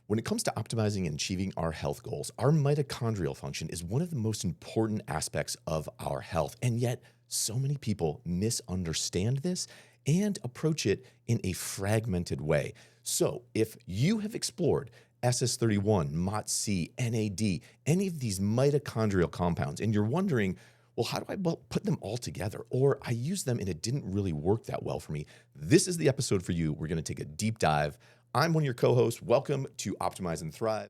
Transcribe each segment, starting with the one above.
When it comes to optimizing and achieving our health goals, our mitochondrial function is one of the most important aspects of our health. And yet, so many people misunderstand this and approach it in a fragmented way. So, if you have explored SS-31, MOTS-c, NAD, any of these mitochondrial compounds, and you're wondering, well, how do I put them all together? Or I used them and it didn't really work that well for me. This is the episode for you. We're going to take a deep dive. I'm one of your co-hosts. Welcome to Optimize and Thrive.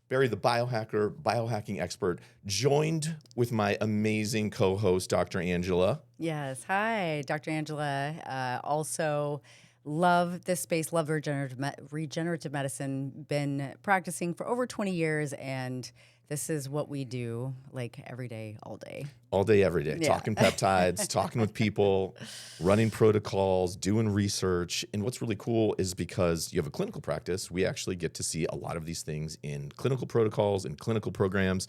Barry, the biohacker, biohacking expert, joined with my amazing co-host, Dr. Angela. Yes. Hi, Dr. Angela. Also love this space, love regenerative medicine, been practicing for over 20 years, and this is what we do like every day, all day. All day, every day. Yeah. Talking peptides, talking with people, running protocols, doing research. And what's really cool is because you have a clinical practice, we actually get to see a lot of these things in clinical protocols and clinical programs.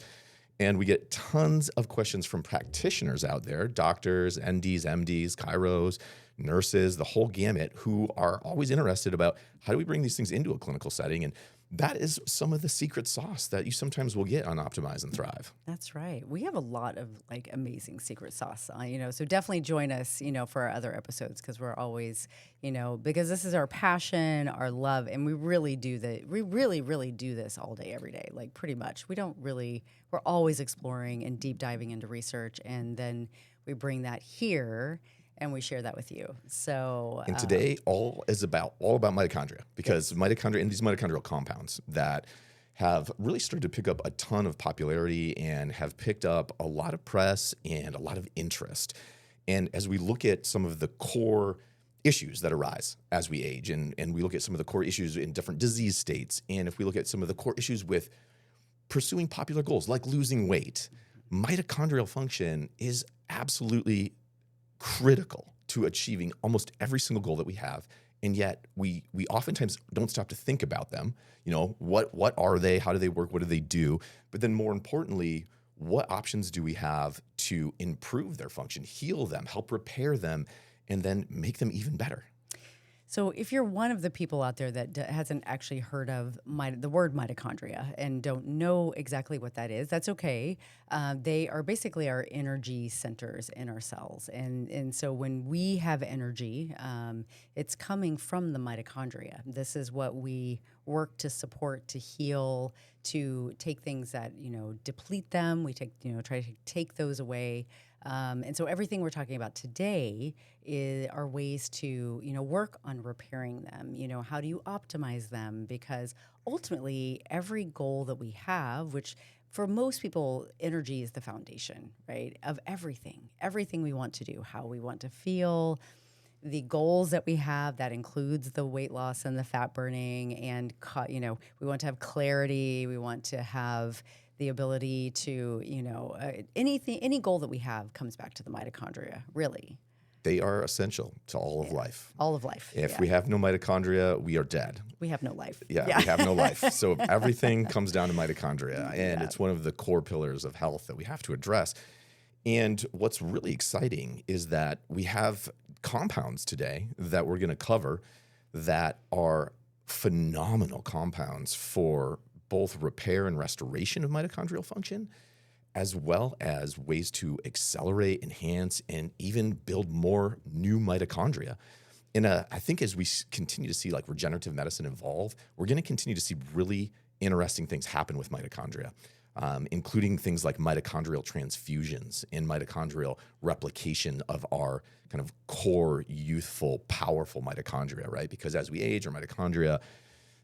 And we get tons of questions from practitioners out there, doctors, NDs, MDs, chiros, nurses, the whole gamut, who are always interested about how do we bring these things into a clinical setting. And that is some of the secret sauce that you sometimes will get on Optimize and Thrive. That's right. We have a lot of like amazing secret sauce, so definitely join us, for our other episodes, because we're always, because this is our passion, our love, and we really do we really, really do this all day, every day, like pretty much. We're always exploring and deep diving into research, and then we bring that here and we share that with you. So, and today all about mitochondria, because mitochondria and these mitochondrial compounds that have really started to pick up a ton of popularity and have picked up a lot of press and a lot of interest. And as we look at some of the core issues that arise as we age, and we look at some of the core issues in different disease states, and if we look at some of the core issues with pursuing popular goals like losing weight, mitochondrial function is absolutely critical to achieving almost every single goal that we have. And yet we oftentimes don't stop to think about them. What are they? How do they work? What do they do? But then more importantly, what options do we have to improve their function, heal them, help repair them, and then make them even better? So if you're one of the people out there that hasn't actually heard of the word mitochondria and don't know exactly what that is, that's okay. They are basically our energy centers in our cells. And so when we have energy, it's coming from the mitochondria. This is what we work to support, to heal, to take things that, deplete them. We try to take those away. And so everything we're talking about today are ways to, work on repairing them. How do you optimize them? Because ultimately, every goal that we have, which for most people, energy is the foundation, right, of everything we want to do, how we want to feel, the goals that we have, that includes the weight loss and the fat burning. And, we want to have clarity. We want to have the ability to, any goal that we have comes back to the mitochondria, really. They are essential to all of life. All of life. If we have no mitochondria, we are dead. We have no life. We have no life. So everything comes down to mitochondria, and it's one of the core pillars of health that we have to address. And what's really exciting is that we have compounds today that we're going to cover that are phenomenal compounds for both repair and restoration of mitochondrial function, as well as ways to accelerate, enhance, and even build more new mitochondria. And I think as we continue to see like regenerative medicine evolve, we're going to continue to see really interesting things happen with mitochondria, including things like mitochondrial transfusions and mitochondrial replication of our kind of core, youthful, powerful mitochondria, right? Because as we age, our mitochondria,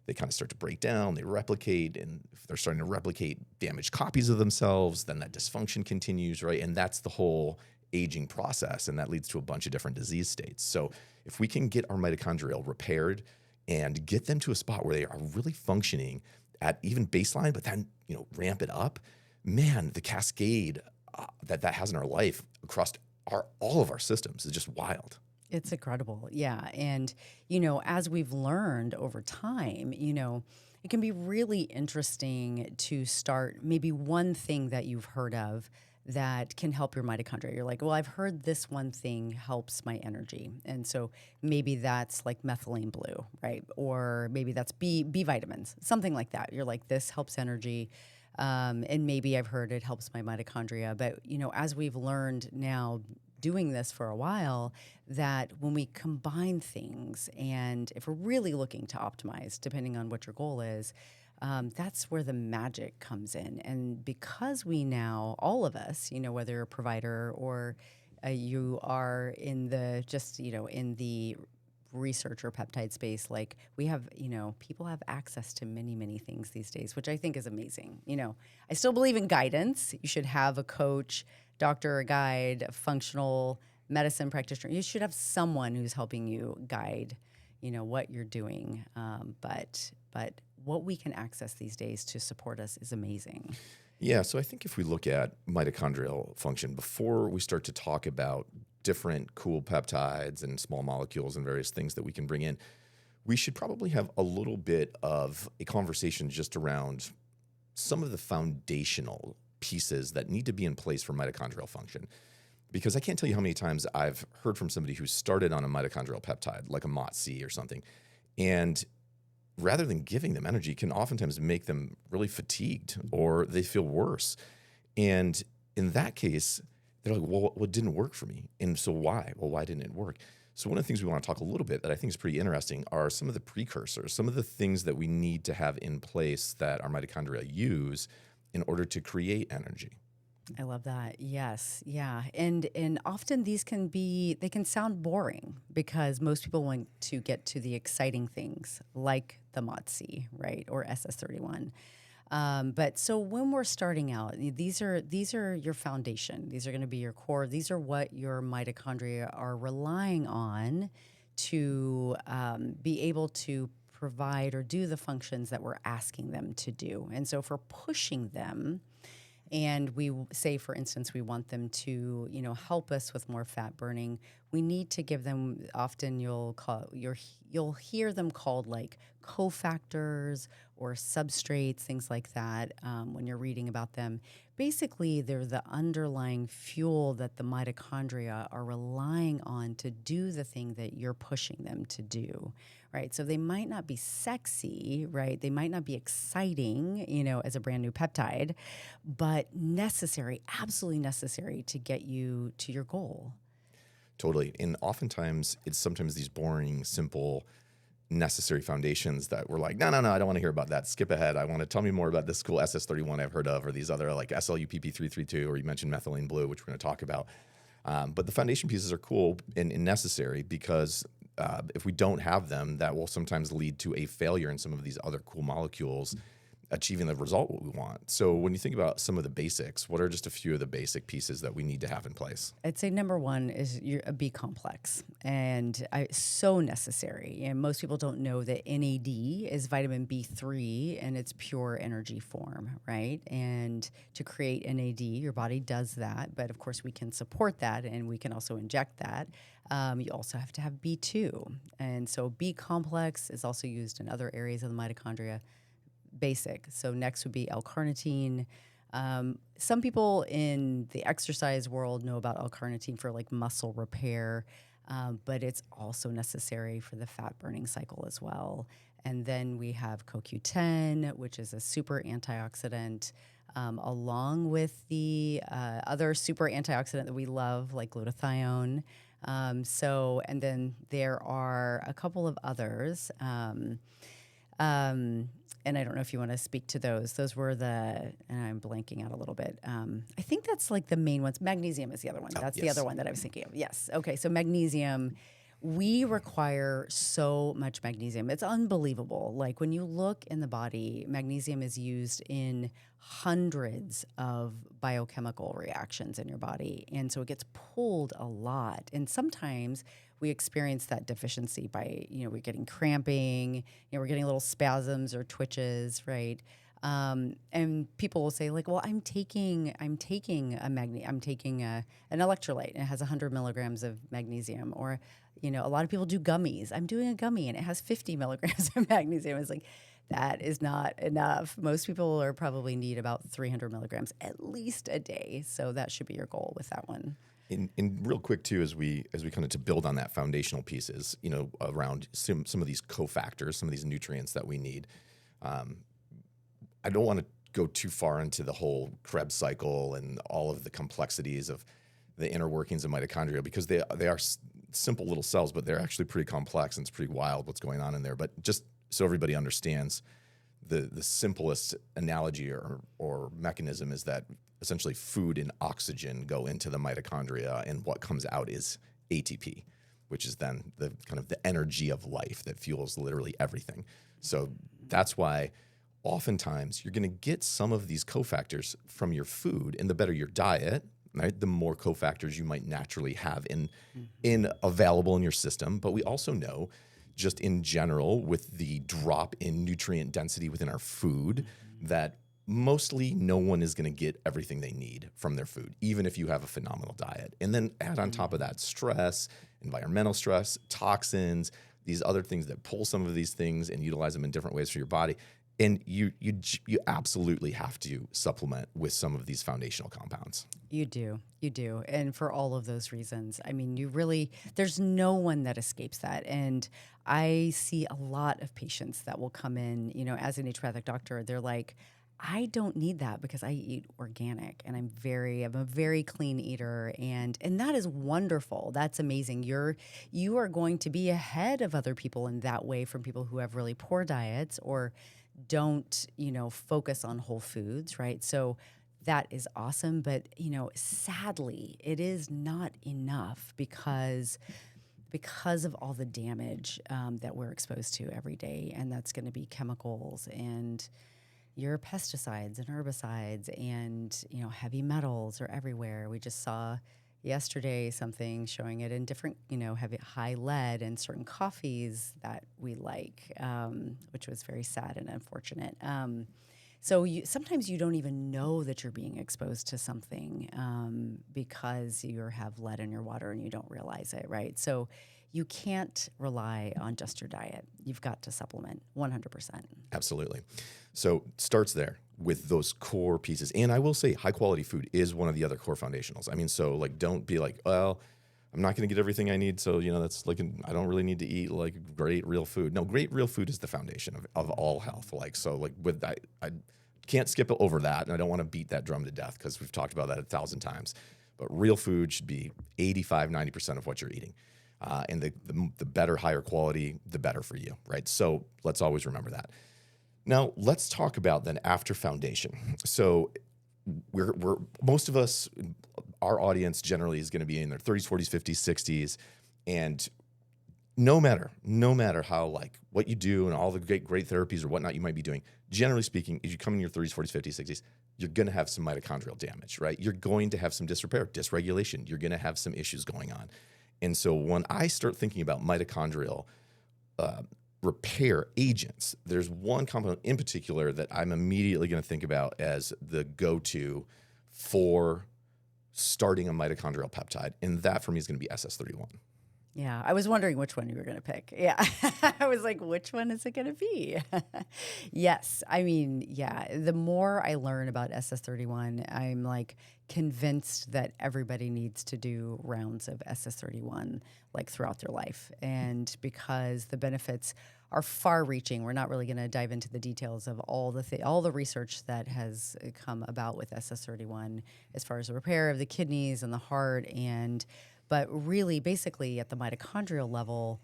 they kind of start to break down, they replicate, and if they're starting to replicate damaged copies of themselves, then that dysfunction continues, right? And that's the whole aging process, and that leads to a bunch of different disease states. So if we can get our mitochondria repaired and get them to a spot where they are really functioning at even baseline, but then ramp it up, man, the cascade that has in our life across all of our systems is just wild. It's incredible. Yeah. And, as we've learned over time, it can be really interesting to start maybe one thing that you've heard of that can help your mitochondria. You're like, well, I've heard this one thing helps my energy. And so maybe that's like methylene blue, right? Or maybe that's B vitamins, something like that. You're like, this helps energy. And maybe I've heard it helps my mitochondria. But, as we've learned now doing this for a while, that when we combine things, and if we're really looking to optimize, depending on what your goal is, that's where the magic comes in. And because we now, all of us, whether you're a provider or you are in the in the research or peptide space, like we have, people have access to many, many things these days, which I think is amazing. I still believe in guidance. You should have a coach, doctor, a guide, a functional medicine practitioner. You should have someone who's helping you guide, what you're doing. But what we can access these days to support us is amazing. Yeah, so I think if we look at mitochondrial function, before we start to talk about different cool peptides and small molecules and various things that we can bring in, we should probably have a little bit of a conversation just around some of the foundational pieces that need to be in place for mitochondrial function. Because I can't tell you how many times I've heard from somebody who started on a mitochondrial peptide, like a MOTS-c or something, and rather than giving them energy, can oftentimes make them really fatigued or they feel worse. And in that case, they're like, well, what didn't work for me? And so why? Well, why didn't it work? So one of the things we want to talk a little bit that I think is pretty interesting are some of the precursors, some of the things that we need to have in place that our mitochondria use in order to create energy. I love that. Yes. Yeah. And often they can sound boring because most people want to get to the exciting things like the MOTS-c, right? Or SS-31. But so when we're starting out, these are your foundation. These are going to be your core. These are what your mitochondria are relying on to be able to provide or do the functions that we're asking them to do. And so if we're pushing them, and we say, for instance, we want them to, help us with more fat burning, we need to give them, often you'll hear them called like cofactors or substrates, things like that, when you're reading about them. Basically, they're the underlying fuel that the mitochondria are relying on to do the thing that you're pushing them to do, right? So they might not be sexy, right? They might not be exciting, as a brand new peptide, but necessary, absolutely necessary to get you to your goal. Totally. And oftentimes it's sometimes these boring, simple, necessary foundations that we're like, no, I don't want to hear about that. Skip ahead. I want to tell me more about this cool SS-31 I've heard of, or these other like SLU-PP-332, or you mentioned methylene blue, which we're going to talk about. But the foundation pieces are cool and necessary because if we don't have them, that will sometimes lead to a failure in some of these other cool molecules achieving the result what we want. So when you think about some of the basics, what are just a few of the basic pieces that we need to have in place? I'd say number one is a B complex, and so necessary. And most people don't know that NAD is vitamin B3 in its pure energy form, right? And to create NAD, your body does that, but of course we can support that, and we can also inject that. You also have to have B2, and so B complex is also used in other areas of the mitochondria. Basic. So next would be L-carnitine. Some people in the exercise world know about L-carnitine for like muscle repair, but it's also necessary for the fat burning cycle as well. And then we have CoQ10, which is a super antioxidant, along with the other super antioxidant that we love, like glutathione. And then there are a couple of others. And I don't know if you want to speak to those. Those were and I'm blanking out a little bit. I think that's like the main ones. Magnesium is the other one. That's yes. The other one that I was thinking of. Yes. Okay. So magnesium, we require so much magnesium. It's unbelievable. Like when you look in the body, magnesium is used in hundreds of biochemical reactions in your body. And so it gets pulled a lot. And sometimes we experience that deficiency by, we're getting cramping, we're getting little spasms or twitches, right? And people will say like, well, I'm taking an electrolyte and it has 100 milligrams of magnesium, or, a lot of people do gummies. I'm doing a gummy and it has 50 milligrams of magnesium. It's like, that is not enough. Most people are probably need about 300 milligrams at least a day. So that should be your goal with that one. And real quick too, as we kind of to build on that foundational pieces, around some of these cofactors, some of these nutrients that we need. I don't want to go too far into the whole Krebs cycle and all of the complexities of the inner workings of mitochondria, because they are simple little cells, but they're actually pretty complex, and it's pretty wild what's going on in there. But just so everybody understands, the simplest analogy or mechanism is that essentially food and oxygen go into the mitochondria, and what comes out is ATP, which is then the kind of the energy of life that fuels literally everything. So that's why oftentimes you're going to get some of these cofactors from your food, and the better your diet, right, the more cofactors you might naturally have in available in your system. But we also know, just in general, with the drop in nutrient density within our food, that mostly no one is going to get everything they need from their food, even if you have a phenomenal diet. And then add on top of that stress, environmental stress, toxins, these other things that pull some of these things and utilize them in different ways for your body. And you absolutely have to supplement with some of these foundational compounds. You do. And for all of those reasons, I mean, there's no one that escapes that. And I see a lot of patients that will come in, as a naturopathic doctor, they're like, I don't need that because I eat organic and I'm a very clean eater. And that is wonderful. That's amazing. You are going to be ahead of other people in that way, from people who have really poor diets or don't, focus on whole foods, right? So that is awesome. But, sadly, it is not enough because of all the damage that we're exposed to every day. And that's going to be chemicals and your pesticides and herbicides and, heavy metals are everywhere. We just saw yesterday something showing it in different, heavy high lead in certain coffees that we like, which was very sad and unfortunate. So sometimes you don't even know that you're being exposed to something because you have lead in your water and you don't realize it, right? So you can't rely on just your diet. You've got to supplement 100%. Absolutely. So starts there with those core pieces. And I will say high quality food is one of the other core foundationals. I mean, so don't be like, well, I'm not going to get everything I need. So, that's I don't really need to eat great real food. No, great real food is the foundation of all health. I can't skip over that. And I don't want to beat that drum to death because we've talked about that 1,000 times. But real food should be 85, 90% of what you're eating. And the better, higher quality, the better for you, right? So let's always remember that. Now let's talk about then after foundation. So we're most of us, our audience generally is going to be in their 30s, 40s, 50s, 60s, and no matter how what you do and all the great therapies or whatnot you might be doing, generally speaking, if you come in your 30s, 40s, 50s, 60s, you're going to have some mitochondrial damage, right? You're going to have some disrepair, dysregulation. You're going to have some issues going on. And so when I start thinking about mitochondrial repair agents, there's one compound in particular that I'm immediately going to think about as the go-to for starting a mitochondrial peptide. And that for me is going to be SS-31. Yeah, I was wondering which one you were going to pick. Yeah, I was like, which one is it going to be? Yes, I mean, yeah, the more I learn about SS-31, I'm convinced that everybody needs to do rounds of SS-31 throughout their life. And because the benefits are far-reaching, we're not really going to dive into the details of all the research that has come about with SS-31 as far as the repair of the kidneys and the heart but really, basically, at the mitochondrial level,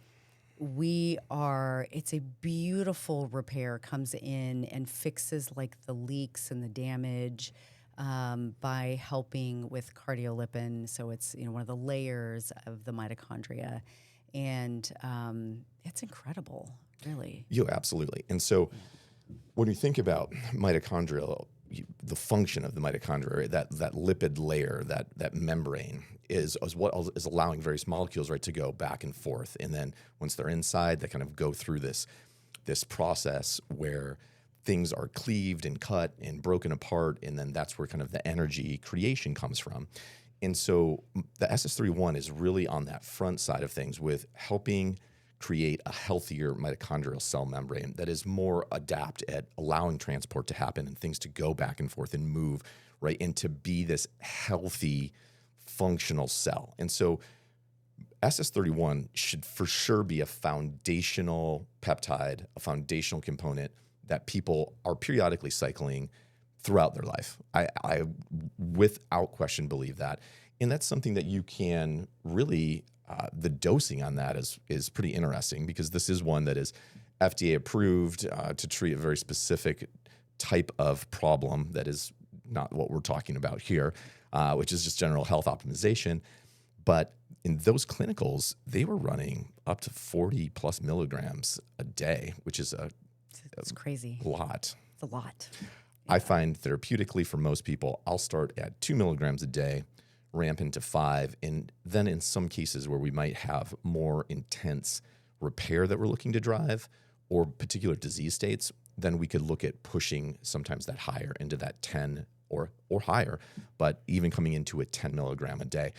it's a beautiful repair, comes in and fixes the leaks and the damage by helping with cardiolipin. So it's, one of the layers of the mitochondria. And it's incredible, really. Yeah, absolutely. And so when you think about mitochondrial, the function of the mitochondria, that lipid layer, that membrane, is what is allowing various molecules, right, to go back and forth. And then once they're inside, they kind of go through this process where things are cleaved and cut and broken apart. And then that's where kind of the energy creation comes from. And so the SS-31 is really on that front side of things with helping create a healthier mitochondrial cell membrane that is more adept at allowing transport to happen and things to go back and forth and move, right? And to be this healthy, functional cell. And so SS-31 should for sure be a foundational peptide, a foundational component that people are periodically cycling throughout their life. I without question believe that. And that's something that you can really, the dosing on that is pretty interesting, because this is one that is FDA approved to treat a very specific type of problem that is not what we're talking about here, which is just general health optimization. But in those clinicals, they were running up to 40 plus milligrams a day, which is it's crazy. Lot. It's a lot. I find therapeutically for most people, I'll start at 2 milligrams a day, ramp into 5, and then in some cases where we might have more intense repair that we're looking to drive or particular disease states, then we could look at pushing sometimes that higher into that 10 or higher, but even coming into a 10 milligram a day.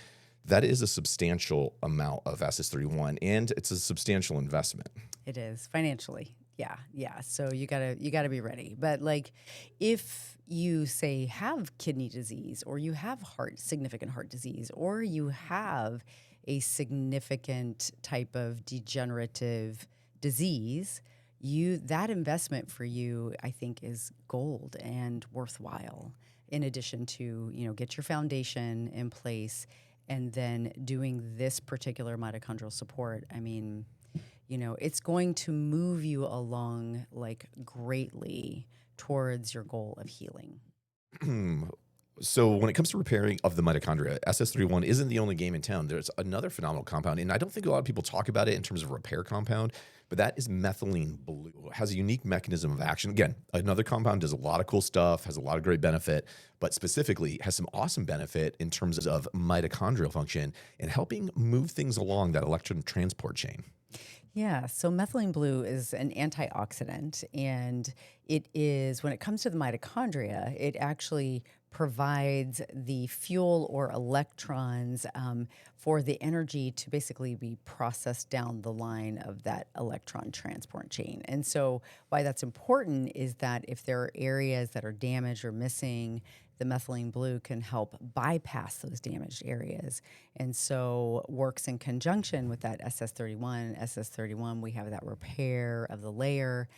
That is a substantial amount of SS-31, and it's a substantial investment. It is financially. Yeah. So you gotta be ready. But like, if you say have kidney disease, or you have significant heart disease, or you have a significant type of degenerative disease, that investment for you, I think, is gold and worthwhile. In addition to, get your foundation in place, and then doing this particular mitochondrial support. I mean, it's going to move you along like greatly towards your goal of healing. So when it comes to repairing of the mitochondria, SS-31 isn't the only game in town. There's another phenomenal compound, and I don't think a lot of people talk about it in terms of repair compound, but that is methylene blue. It has a unique mechanism of action. Again, another compound does a lot of cool stuff, has a lot of great benefit, but specifically has some awesome benefit in terms of mitochondrial function and helping move things along that electron transport chain. Yeah, so methylene blue is an antioxidant, and it is, when it comes to the mitochondria, it actually provides the fuel or electrons for the energy to basically be processed down the line of that electron transport chain. And so why that's important is that if there are areas that are damaged or missing, the methylene blue can help bypass those damaged areas. And so works in conjunction with that SS-31. SS-31, we have that repair of the layer.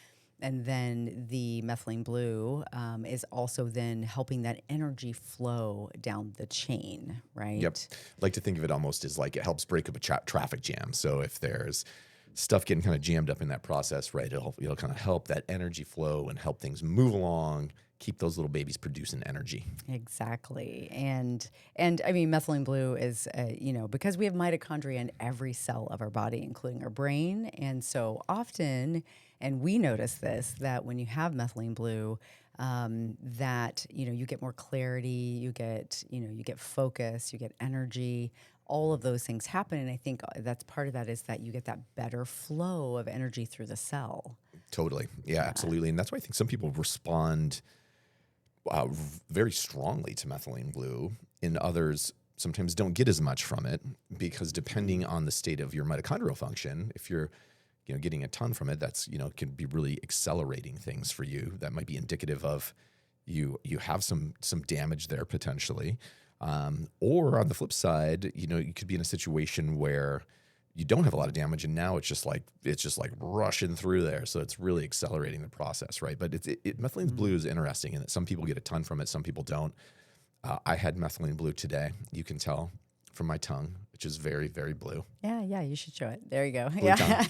And then the methylene blue is also then helping that energy flow down the chain, right? Yep. I like to think of it almost as like it helps break up a traffic jam. So if there's stuff getting kind of jammed up in that process, right, it'll kind of help that energy flow and help things move along, keep those little babies producing energy. Exactly. And I mean, methylene blue is, because we have mitochondria in every cell of our body, including our brain. And so often, and we notice this, that when you have methylene blue, that, you get more clarity, you get focus, you get energy, all of those things happen. And I think that's part of that, is that you get that better flow of energy through the cell. Totally. Yeah, absolutely. And that's why I think some people respond very strongly to methylene blue, and others sometimes don't get as much from it, because depending on the state of your mitochondrial function, if you're getting a ton from it, that's can be really accelerating things for you. That might be indicative of you have some damage there potentially, or on the flip side, you could be in a situation where you don't have a lot of damage, and now it's just like rushing through there. So it's really accelerating the process, right? But methylene blue is interesting in that some people get a ton from it, some people don't. I had methylene blue today. You can tell from my tongue, which is very, very blue. Yeah, you should show it. There you go. Blue Yeah,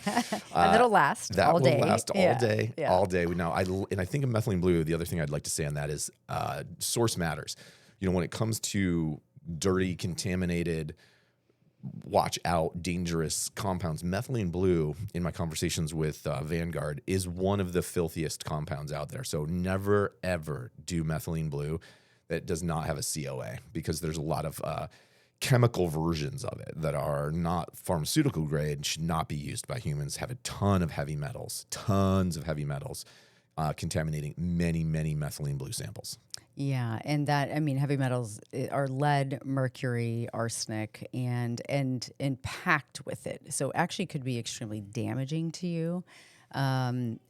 and it'll last all day. That will last all day, Yeah. all day. Now, I think of methylene blue. The other thing I'd like to say on that is source matters. When it comes to dirty, contaminated, watch out, dangerous compounds, methylene blue, in my conversations with Vanguard, is one of the filthiest compounds out there. So never, ever do methylene blue that does not have a COA, because there's a lot of chemical versions of it that are not pharmaceutical grade, should not be used by humans, have a ton of heavy metals, tons of heavy metals. contaminating many, many methylene blue samples. Yeah, and that, I mean, heavy metals are lead, mercury, arsenic, and packed with it. So actually could be extremely damaging to you. And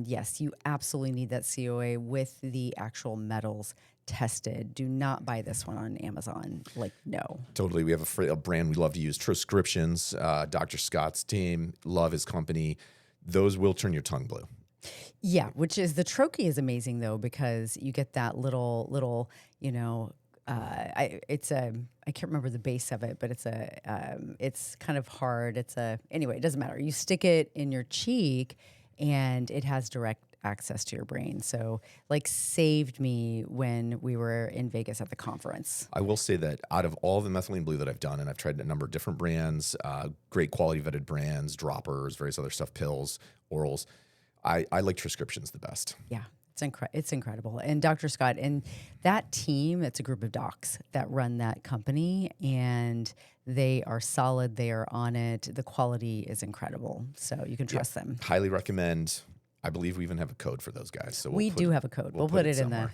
yes, you absolutely need that COA with the actual metals tested. Do not buy this one on Amazon. Like, no. Totally. We have a brand we love to use, Transcriptions. Dr. Scott's team, love his company. Those will turn your tongue blue. Yeah, which is the troche is amazing though, because you get that little, I can't remember the base of it, but it's kind of hard. Anyway, it doesn't matter. You stick it in your cheek and it has direct access to your brain. So like saved me when we were in Vegas at the conference. I will say that out of all the methylene blue that I've done, and I've tried a number of different brands, great quality vetted brands, droppers, various other stuff, pills, orals, I like Transcriptions the best. Yeah. It's incredible. And Dr. Scott and that team, it's a group of docs that run that company, and they are solid. They are on it. The quality is incredible. So you can trust them. Highly recommend. I believe we even have a code for those guys. So we do have a code. We'll put it in somewhere.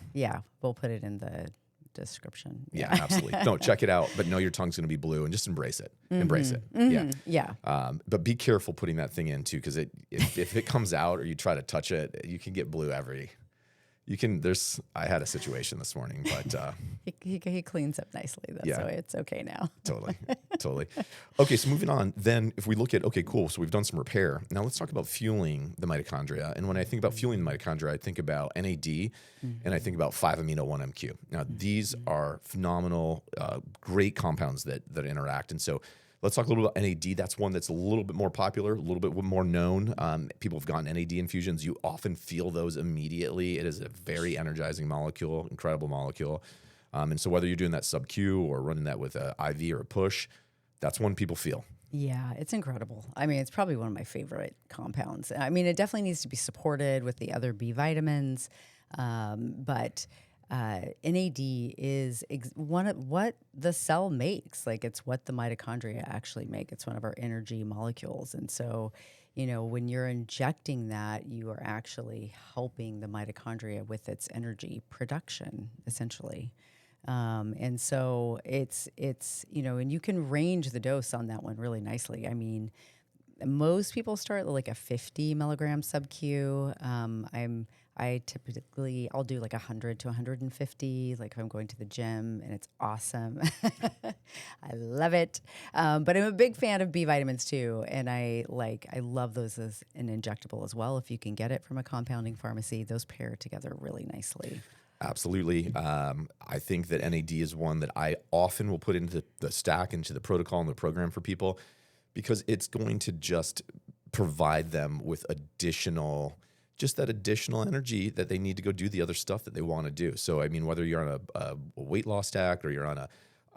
we'll put it in the description. Yeah, absolutely. No, check it out. But know your tongue's going to be blue, and just embrace it. Embrace it. Yeah. But be careful putting that thing in too, because if it comes out or you try to touch it, you can get blue I had a situation this morning, but he cleans up nicely though, so it's okay now. Totally. Okay, so moving on, then if we look at, okay, cool, so we've done some repair. Now let's talk about fueling the mitochondria. And when I think about fueling the mitochondria, I think about NAD and I think about 5-amino-1-MQ. Now these are phenomenal, great compounds that interact. And so let's talk a little about NAD. That's one that's a little bit more popular, a little bit more known. People have gotten NAD infusions. You often feel those immediately. It is a very energizing molecule, incredible molecule. And so whether you're doing that sub-Q or running that with an IV or a push, that's one people feel. Yeah, it's incredible. I mean, it's probably one of my favorite compounds. I mean, it definitely needs to be supported with the other B vitamins, but NAD is what the cell makes. Like, it's what the mitochondria actually make. It's one of our energy molecules. And so, when you're injecting that, you are actually helping the mitochondria with its energy production, essentially. And so it's and you can range the dose on that one really nicely. I mean, most people start at like a 50 milligram sub-Q. I'll do like 100 to 150, like if I'm going to the gym, and it's awesome. I love it. But I'm a big fan of B vitamins too. And I love those as an injectable as well. If you can get it from a compounding pharmacy, those pair together really nicely. Absolutely. I think that NAD is one that I often will put into the stack, into the protocol and the program for people, because it's going to just provide them with additional energy that they need to go do the other stuff that they want to do. So, I mean, whether you're on a weight loss stack or you're on a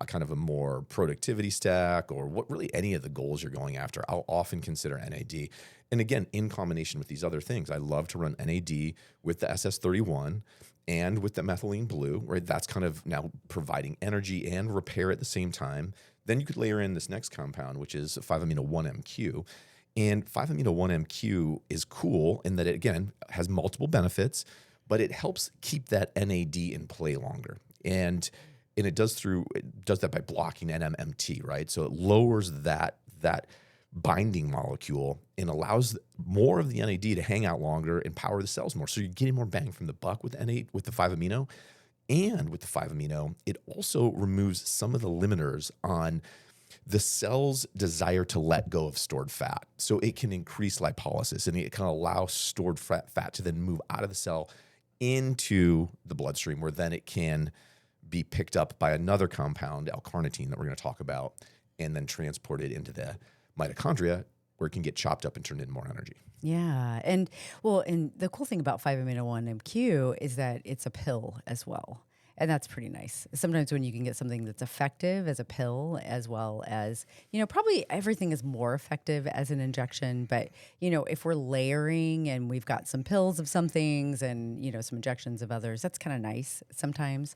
kind of a more productivity stack, or what really any of the goals you're going after, I'll often consider NAD. And again, in combination with these other things, I love to run NAD with the SS-31 and with the methylene blue, right? That's kind of now providing energy and repair at the same time. Then you could layer in this next compound, which is 5-amino-1-MQ. And 5-amino-1-MQ is cool in that it, again, has multiple benefits, but it helps keep that NAD in play longer. And it does that by blocking NMMT, right? So it lowers that binding molecule and allows more of the NAD to hang out longer and power the cells more. So you're getting more bang from the buck with the 5-amino. And with the 5-amino, it also removes some of the limiters on the cell's desire to let go of stored fat. So it can increase lipolysis, and it can allow stored fat to then move out of the cell into the bloodstream, where then it can be picked up by another compound, L-carnitine, that we're going to talk about, and then transported into the mitochondria, where it can get chopped up and turned into more energy. Yeah. And the cool thing about 5-amino-1-MQ is that it's a pill as well. And that's pretty nice. Sometimes when you can get something that's effective as a pill, as well as, probably everything is more effective as an injection. But, if we're layering and we've got some pills of some things and, some injections of others, that's kind of nice sometimes.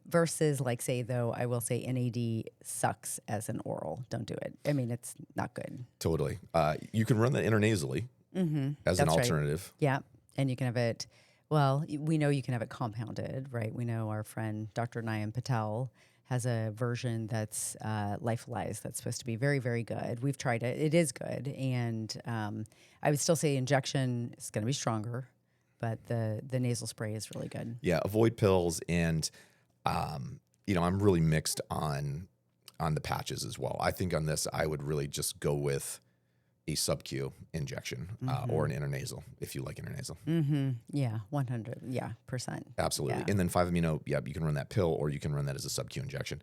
Versus, like, say, though, I will say NAD sucks as an oral. Don't do it. I mean, it's not good. Totally. You can run that intranasally. as an That's right. alternative. Yeah. And you can have it, well, we know you can have it compounded, right? We know our friend Dr. Nayan Patel has a version that's lyophilized that's supposed to be very, very good. We've tried it. It is good. And I would still say injection is going to be stronger, but the nasal spray is really good. Yeah, avoid pills. And, I'm really mixed on the patches as well. I think on this, I would really just go with a sub-Q injection or an intranasal, if you like intranasal. Yeah, 100. Yeah, percent. Absolutely. Yeah. And then 5-amino, you can run that pill or you can run that as a sub-Q injection.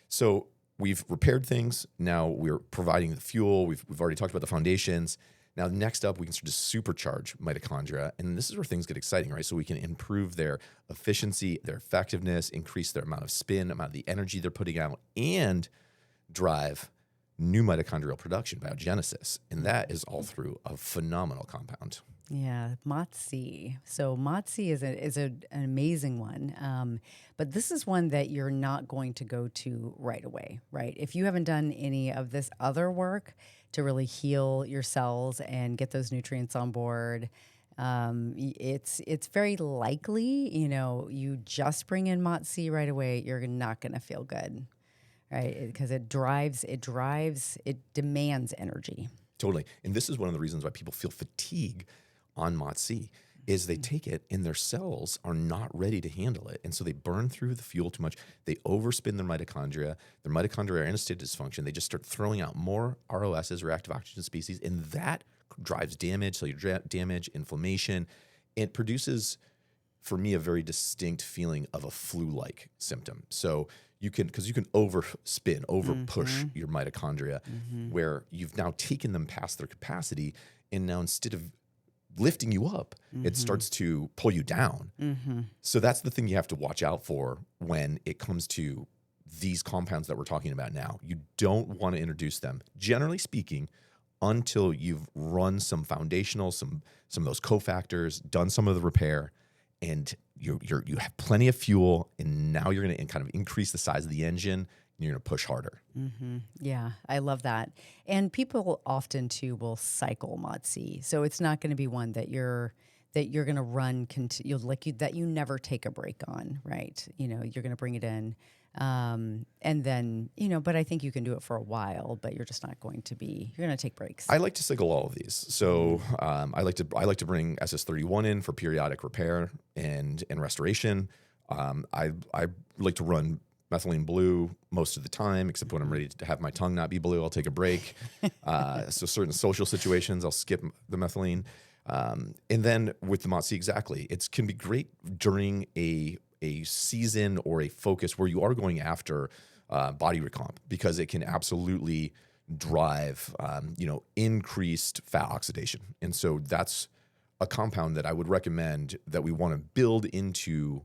So we've repaired things. Now we're providing the fuel. We've already talked about the foundations. Now, next up, we can start to supercharge mitochondria. And this is where things get exciting, right? So we can improve their efficiency, their effectiveness, increase their amount of spin, amount of the energy they're putting out, and drive new mitochondrial production, biogenesis. And that is all through a phenomenal compound. Yeah, MOTS-c. So MOTS-c is an amazing one, but this is one that you're not going to go to right away, right? If you haven't done any of this other work to really heal your cells and get those nutrients on board, it's very likely, you just bring in MOTS-c right away, you're not going to feel good, right? Because it demands energy. Totally. And this is one of the reasons why people feel fatigue on MOTS-c is they take it and their cells are not ready to handle it. And so they burn through the fuel too much. They overspin their mitochondria. Their mitochondria are in a state of dysfunction. They just start throwing out more ROSs, reactive oxygen species, and that drives damage, cellular damage, inflammation. It produces, for me, a very distinct feeling of a flu-like symptom. So you can overspin, over-push your mitochondria where you've now taken them past their capacity, and now instead of lifting you up, it starts to pull you down. So that's the thing you have to watch out for when it comes to these compounds that we're talking about now. You don't want to introduce them, generally speaking, until you've run some foundational, some of those cofactors, done some of the repair, and you have plenty of fuel, and now you're going to kind of increase the size of the engine, and you're going to push harder. Yeah, I love that. And people often too will cycle MOTS-c, so it's not going to be one that you're going to run that you never take a break on, right? You're going to bring it in, and then but I think you can do it for a while, but you're just not going to be. You're going to take breaks. I like to cycle all of these. So I like to bring SS-31 in for periodic repair and restoration. I like to run Methylene Blue most of the time, except when I'm ready to have my tongue not be blue, I'll take a break. So certain social situations, I'll skip the methylene. And then with the MOTS-c, exactly, it can be great during a season or a focus where you are going after body recomp, because it can absolutely drive increased fat oxidation. And so that's a compound that I would recommend that we want to build into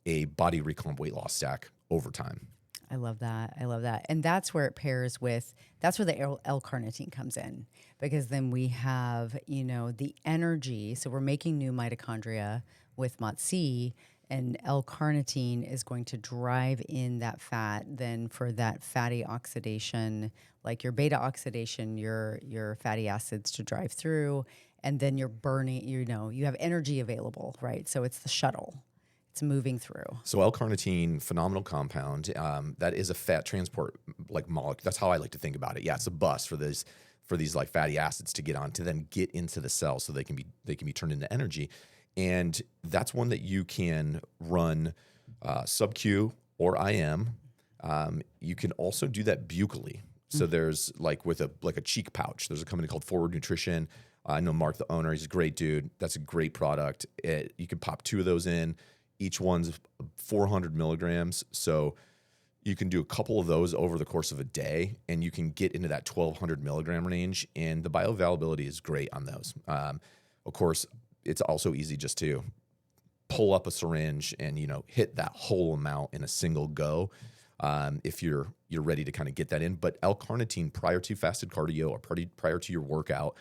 a body recomp weight loss stack over time. I love that. And that's where it pairs with, that's where the L-carnitine comes in, because then we have, the energy. So we're making new mitochondria with MOTS-c, and L-carnitine is going to drive in that fat then for that fatty oxidation, like your beta oxidation, your fatty acids to drive through, and then you're burning, you have energy available, right? So it's the shuttle. It's moving through. So L-carnitine, phenomenal compound. That is a fat transport molecule. That's how I like to think about it. Yeah, it's a bus for these like fatty acids to get on to then get into the cell so they can be turned into energy. And that's one that you can run sub-Q or IM. You can also do that buccally. So there's with a cheek pouch. There's a company called Forward Nutrition. I know Mark, the owner. He's a great dude. That's a great product. You can pop 2 of those in. Each one's 400 milligrams. So you can do a couple of those over the course of a day, and you can get into that 1,200 milligram range. And the bioavailability is great on those. Of course, it's also easy just to pull up a syringe and hit that whole amount in a single go if you're ready to kind of get that in. But L-carnitine prior to fasted cardio or prior to your workout,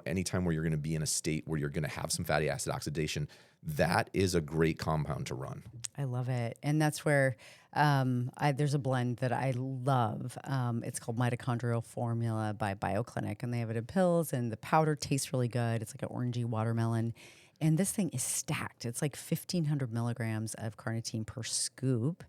anytime where you're going to be in a state where you're going to have some fatty acid oxidation, that is a great compound to run. I love it. And that's where there's a blend that I love. It's called Mitochondrial Formula by BioClinic, and they have it in pills, and the powder tastes really good. It's like an orangey watermelon. And this thing is stacked. It's like 1,500 milligrams of carnitine per scoop,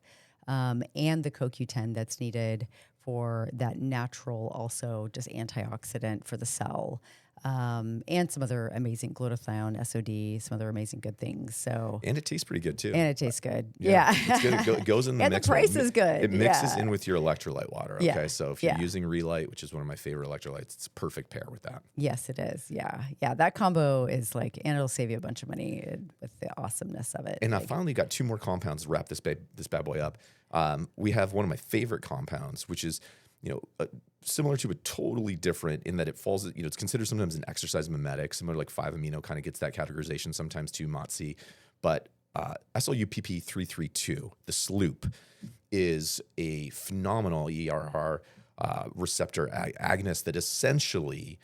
and the CoQ10 that's needed for that natural, also just antioxidant for the cell. And some other amazing glutathione, SOD, some other amazing good things. So, and it tastes pretty good too. And it tastes good. Yeah. It's good. It goes in the and mix. The price is good. It mixes in with your electrolyte water. Okay. Yeah. So if you're using Relight, which is one of my favorite electrolytes, it's a perfect pair with that. Yes, it is. Yeah. Yeah. That combo is like, and it'll save you a bunch of money with the awesomeness of it. And I finally got 2 more compounds to wrap this bad boy up. We have one of my favorite compounds, which is, similar to, but totally different in that it falls, it's considered sometimes an exercise mimetic, similar to like 5-amino kind of gets that categorization sometimes too, MOTS-c. But SLU-PP-332, the SLU-P, is a phenomenal ERR receptor agonist that essentially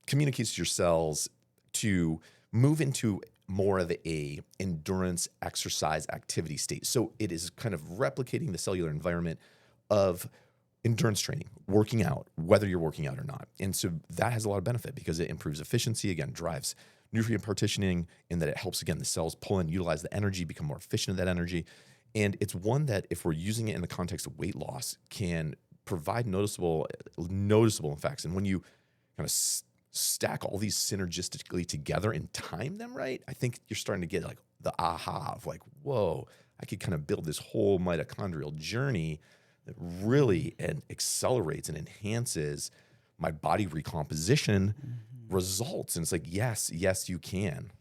communicates to your cells to move into more of a endurance exercise activity state. So it is kind of replicating the cellular environment of endurance training, working out, whether you're working out or not. And so that has a lot of benefit because it improves efficiency, again, drives nutrient partitioning, in that it helps, again, the cells pull and utilize the energy, become more efficient at that energy. And it's one that, if we're using it in the context of weight loss, can provide noticeable effects. And when you kind of stack all these synergistically together and time them right, I think you're starting to get like the aha of like, whoa, I could kind of build this whole mitochondrial journey that really accelerates and enhances my body recomposition results. And it's like, yes, you can.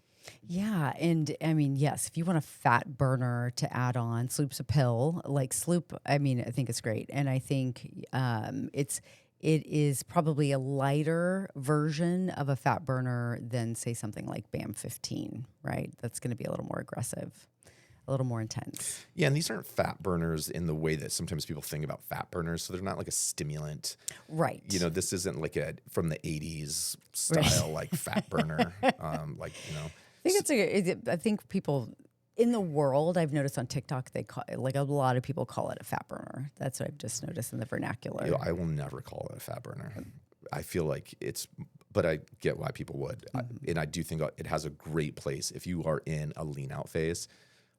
Yeah. And I mean, yes, if you want a fat burner to add on, SLU-P's a pill. Like SLU-P, I mean, I think it's great. And I think it is probably a lighter version of a fat burner than, say, something like BAM15, right? That's going to be a little more aggressive, a little more intense. Yeah, and these aren't fat burners in the way that sometimes people think about fat burners. So they're not like a stimulant. Right. This isn't like a from the 80s style, like fat burner. I think people in the world, I've noticed on TikTok, they call it, like a lot of people call it a fat burner. That's what I've just noticed in the vernacular. I will never call it a fat burner. I feel like but I get why people would. And I do think it has a great place. If you are in a lean out phase,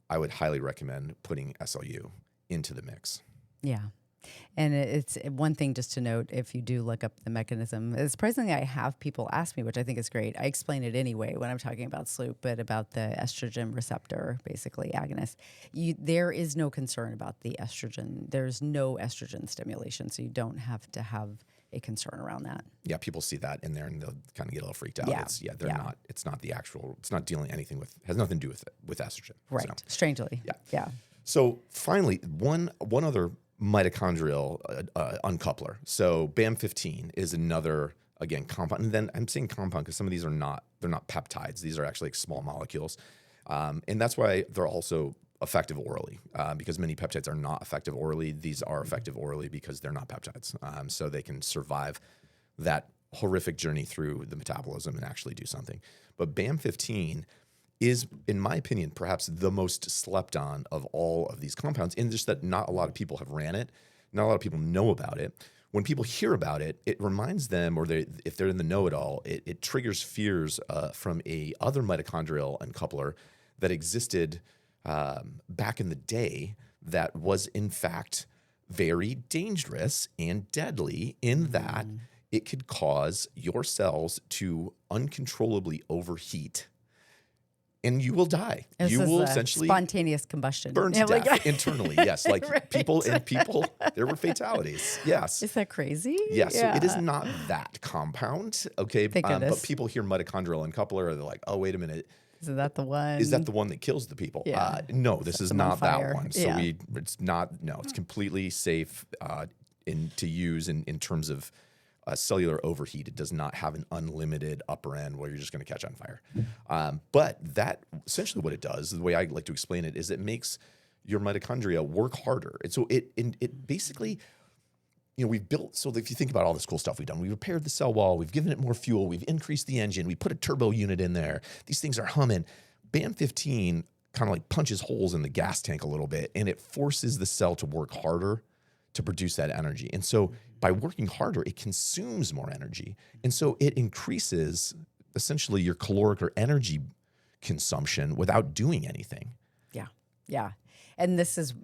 I would highly recommend putting SLU into the mix. Yeah. And it's one thing just to note, if you do look up the mechanism, surprisingly, I have people ask me, which I think is great. I explain it anyway when I'm talking about SLU-P, but about the estrogen receptor, basically agonist. There is no concern about the estrogen. There's no estrogen stimulation, so you don't have to have a concern around that. Yeah, people see that in there and they'll kind of get a little freaked out. Yeah. It's not the actual, it's not dealing anything has nothing to do with estrogen. Right. So. Strangely. Yeah. So finally, one other mitochondrial uncoupler. So BAM15 is another, again, compound. And then I'm saying compound because some of these they're not peptides. These are actually like small molecules. And that's why they're also effective orally, because many peptides are not effective orally. These are effective orally because they're not peptides. So they can survive that horrific journey through the metabolism and actually do something. But BAM15 is, in my opinion, perhaps the most slept on of all of these compounds, in just that not a lot of people have ran it. Not a lot of people know about it. When people hear about it, it reminds them, or if they're in the know-it-all, it triggers fears from a other mitochondrial uncoupler that existed back in the day that was, in fact, very dangerous and deadly in that it could cause your cells to uncontrollably overheat. And you will die. You will essentially spontaneous combustion, burn to death internally. Yes, like right. people, there were fatalities. Yes, is that crazy? Yes, yeah. So it is not that compound. Okay, but people hear mitochondrial uncoupler, or they're like, "Oh, wait a minute, is that the one? Is that the one that kills the people?" Yeah. No, this is not that one. So yeah. It's not. No, it's completely safe to use in terms of. Cellular overheat. It does not have an unlimited upper end where you're just going to catch on fire. But that essentially what it does, the way I like to explain it, is it makes your mitochondria work harder. And so it basically, we've built, so if you think about all this cool stuff we've done, we've repaired the cell wall, we've given it more fuel, we've increased the engine, we put a turbo unit in there. These things are humming. BAM15 kind of like punches holes in the gas tank a little bit, and it forces the cell to work harder to produce that energy. And so by working harder, it consumes more energy. And so it increases essentially your caloric or energy consumption without doing anything. Yeah. Yeah. And this is,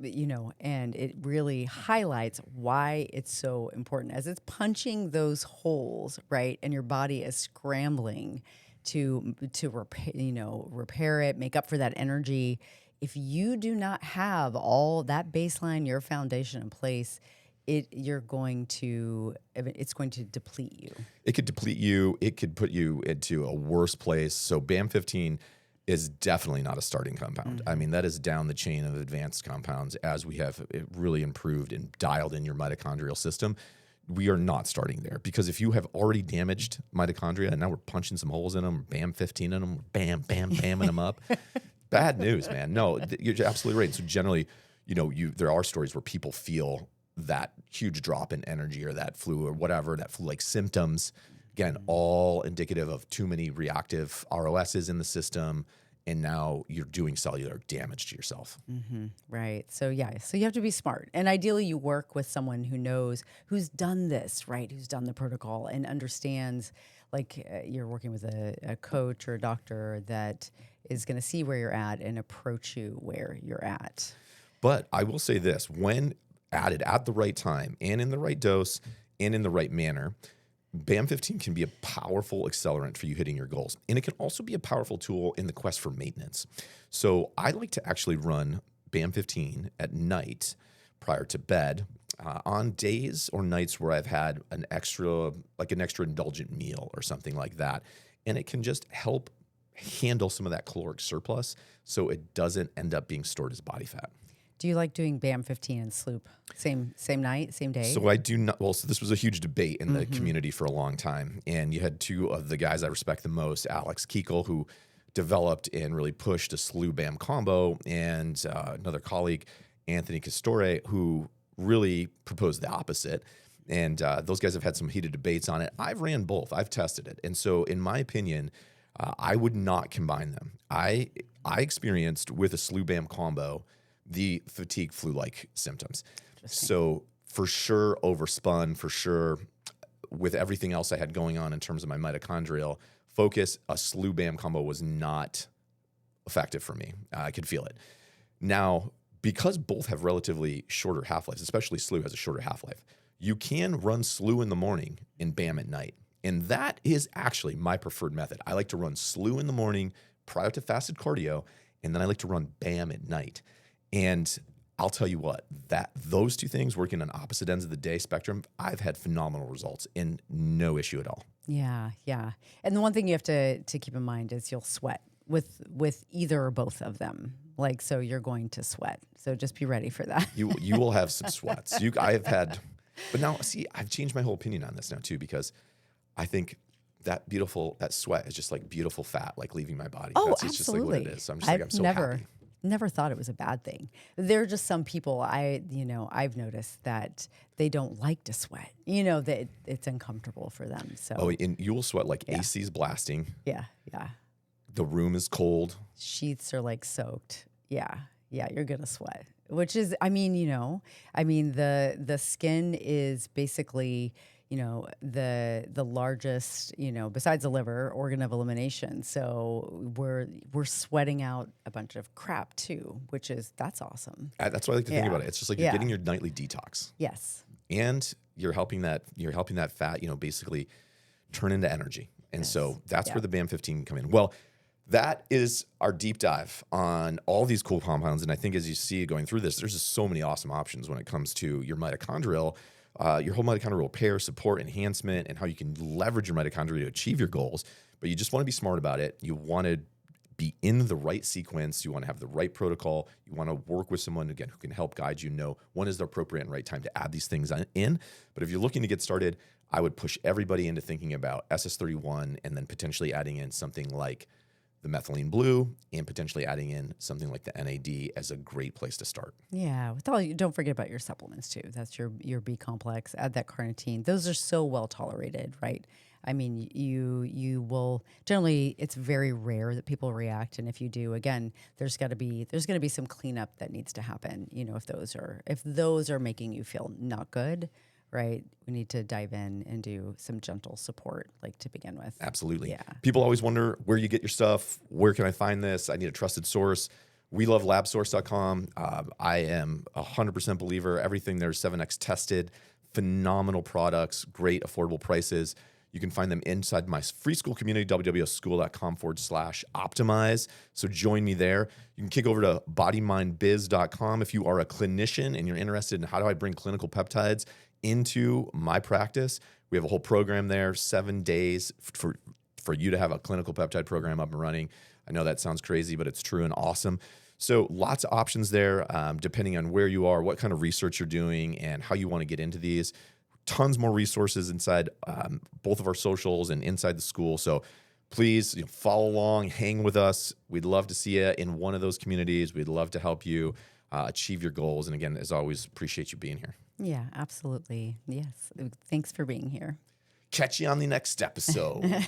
and it really highlights why it's so important as it's punching those holes, right? And your body is scrambling to repair it, make up for that energy. If you do not have all that baseline, your foundation in place, it's going to deplete you. It could deplete you. It could put you into a worse place. So BAM15 is definitely not a starting compound. I mean, that is down the chain of advanced compounds as we have really improved and dialed in your mitochondrial system. We are not starting there, because if you have already damaged mitochondria and now we're punching some holes in them, BAM15 in them, bamming them up, bad news, man. No, you're absolutely right. So generally, there are stories where people feel that huge drop in energy or that flu or whatever, that flu-like symptoms. Again, all indicative of too many reactive ROSs in the system, and now you're doing cellular damage to yourself. Right. So you have to be smart, and ideally you work with someone who's done this, right? Who's done the protocol and understands. Like you're working with a coach or a doctor that is going to see where you're at and approach you where you're at. But I will say this: when added at the right time and in the right dose and in the right manner, BAM15 can be a powerful accelerant for you hitting your goals. And it can also be a powerful tool in the quest for maintenance. So I like to actually run BAM15 at night prior to bed on days or nights where I've had an extra indulgent meal or something like that. And it can just help handle some of that caloric surplus so it doesn't end up being stored as body fat. Do you like doing BAM15 and SLU-P same night, same day? So I do not. Well, so this was a huge debate in the community for a long time, and you had two of the guys I respect the most, Alex Kiekel, who developed and really pushed a SLU-BAM combo, and another colleague, Anthony Castore, who really proposed the opposite. And those guys have had some heated debates on it. I've ran both. I've tested it, and so in my opinion, I would not combine them. I experienced with a SLU-BAM combo the fatigue flu-like symptoms. So for sure overspun, for sure with everything else I had going on in terms of my mitochondrial focus, a SLU-BAM combo was not effective for me. I could feel it. Now, because both have relatively shorter half-lives, especially SLU has a shorter half-life, you can run SLU in the morning and BAM at night. And that is actually my preferred method. I like to run SLU in the morning prior to fasted cardio, and then I like to run BAM at night. And I'll tell you what, that those two things working on opposite ends of the day spectrum, I've had phenomenal results and no issue at all. Yeah. And the one thing you have to keep in mind is you'll sweat with either or both of them. Like, so you're going to sweat. So just be ready for that. You will have some sweats. But now, see, I've changed my whole opinion on this now too, because I think that sweat is just like beautiful fat, like leaving my body. Oh, That's absolutely. just like what it is. So I'm just I'm so happy. Never thought it was a bad thing. There are just some people I've noticed that they don't like to sweat. That it's uncomfortable for them. So and you will sweat like AC's blasting. Yeah. The room is cold. Sheets are like soaked. Yeah, you're gonna sweat. Which is, the skin is basically, the largest, besides the liver, organ of elimination. So we're sweating out a bunch of crap too, that's awesome. That's what I like to think about it. It's just like you're getting your nightly detox. Yes. And you're helping that fat, basically turn into energy. And so that's where the BAM15 can come in. Well, that is our deep dive on all these cool compounds. And I think as you see going through this, there's just so many awesome options when it comes to your mitochondrial, your whole mitochondrial repair, support, enhancement, and how you can leverage your mitochondria to achieve your goals. But you just want to be smart about it. You want to be in the right sequence. You want to have the right protocol. You want to work with someone, again, who can help guide you, know when is the appropriate and right time to add these things in. But if you're looking to get started, I would push everybody into thinking about SS-31 and then potentially adding in something like the Methylene Blue and potentially adding in something like the NAD as a great place to start. Yeah. Don't forget about your supplements too. That's your B complex. Add that carnitine. Those are so well tolerated, right? I mean, you will generally. It's very rare that people react, and if you do, again, there's going to be some cleanup that needs to happen. You know, if those are making you feel not good, right? We need to dive in and do some gentle support, like to begin with. Absolutely. Yeah. People always wonder where you get your stuff. Where can I find this? I need a trusted source. We love labsource.com. I am a 100% believer. Everything there's 7X tested, phenomenal products, great affordable prices. You can find them inside my free school community, www.school.com/optimize. So join me there. You can kick over to bodymindbiz.com if you are a clinician and you're interested in how do I bring clinical peptides into my practice. We have a whole program there, 7 days for you to have a clinical peptide program up and running. I know that sounds crazy, but it's true and awesome. So lots of options there, depending on where you are, what kind of research you're doing, and how you want to get into these. Tons more resources inside both of our socials and inside the school. So please follow along, hang with us. We'd love to see you in one of those communities. We'd love to help you achieve your goals. And again, as always, appreciate you being here. Yeah, absolutely. Yes. Thanks for being here. Catch you on the next episode.